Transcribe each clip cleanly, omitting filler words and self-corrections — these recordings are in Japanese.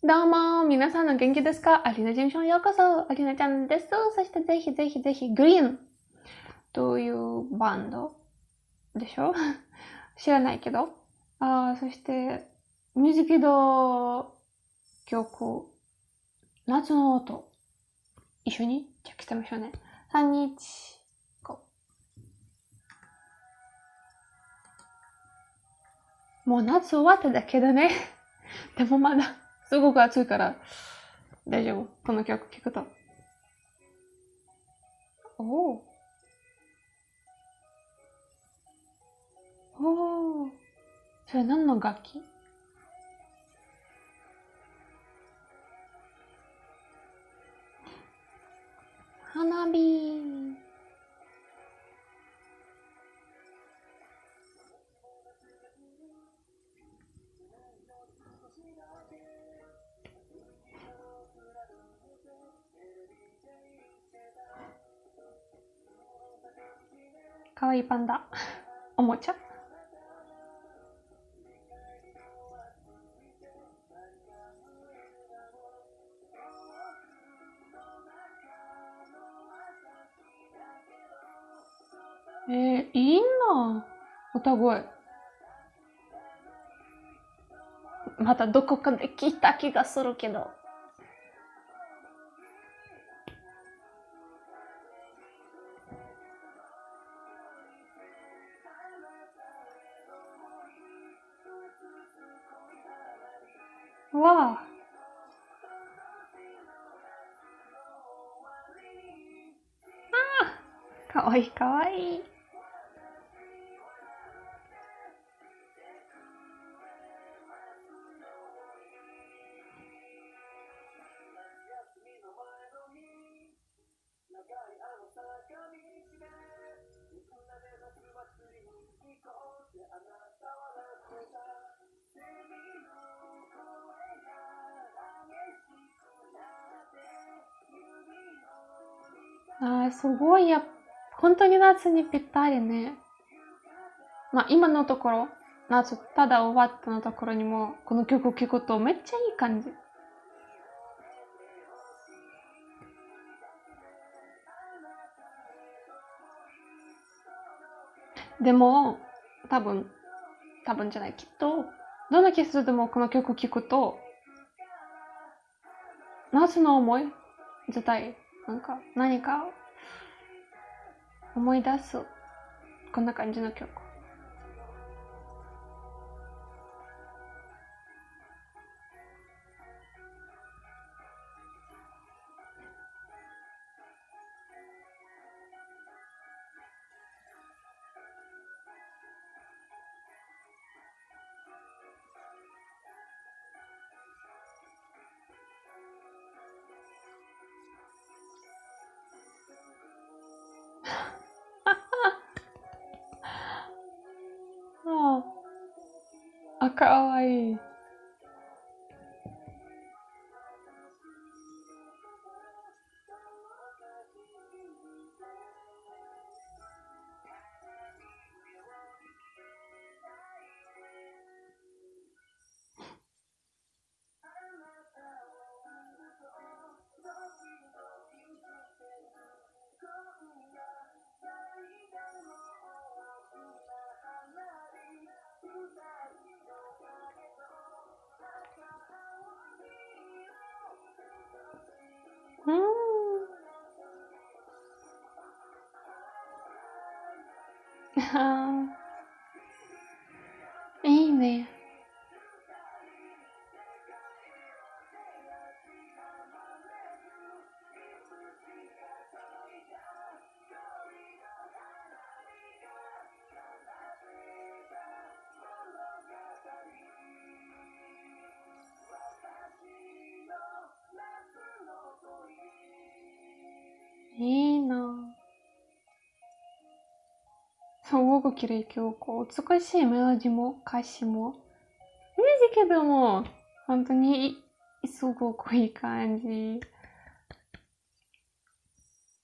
どうも、皆さんの元気ですか？アリナ事務所にようこそ。アリナちゃんです。そしてぜひぜひぜひ、グリーンというバンドでしょ？知らないけど。そして、ミュージックビデオ曲、夏の音、一緒にチェックしてみましょうね。3、2、1、5。もう夏終わっただけだね。でもまだ、すごく暑いから、大丈夫。この曲聴くと。おー。おー。それ何の楽器？花火。かわいいパンダ。おもちゃ。いいな歌声。またどこかで聞いた気がするけど。わあ。かわいいかわいい。すごい本当に夏にぴったりね。まあ今のところ、夏ただ終わったのところにも、この曲聴くとめっちゃいい感じ。でも、多分じゃない、きっと、どんな季節でもこの曲聴くと、夏の思い絶対、何か思い出す。こんな感じの曲。かわいい。いいね。いいな。すごく綺麗曲。美しいメロディも歌詞も。ミュージックビデオも本当にすごくいい感じ。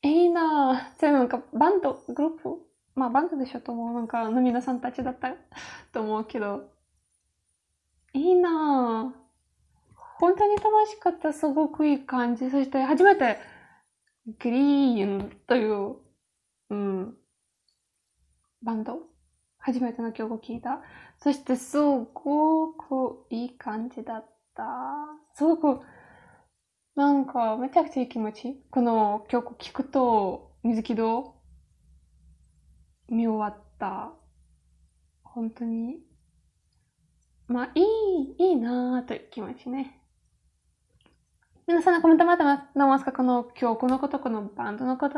いいなぁ。バンド、グループまあバンドでしょと思う。の皆さんたちだったと思うけど。いいなぁ。本当に楽しかった。すごくいい感じ。そして初めてグリーンという、バンド。初めての曲を聴いた。そしてすごくいい感じだった。すごく、なんかめちゃくちゃいい気持ち。この曲聴くと水木戸見終わった。本当に。まあ、いいなぁという気持ちね。皆さんのコメント待ってますか？この曲のこと、このバンドのこと。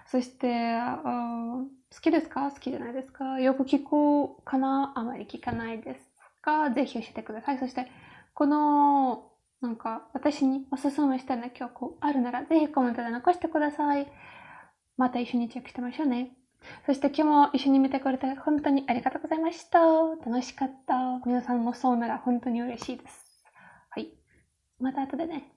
そして、好きですか？好きじゃないですか？よく聞くかな？あまり聞かないですか？ぜひ教えてください。そして、この、なんか、私におすすめしたような曲あるなら、ぜひコメントで残してください。また一緒にチェックしてみましょうね。そして今日も一緒に見てくれて本当にありがとうございました。楽しかった。皆さんもそうなら本当に嬉しいです。はい。また後でね。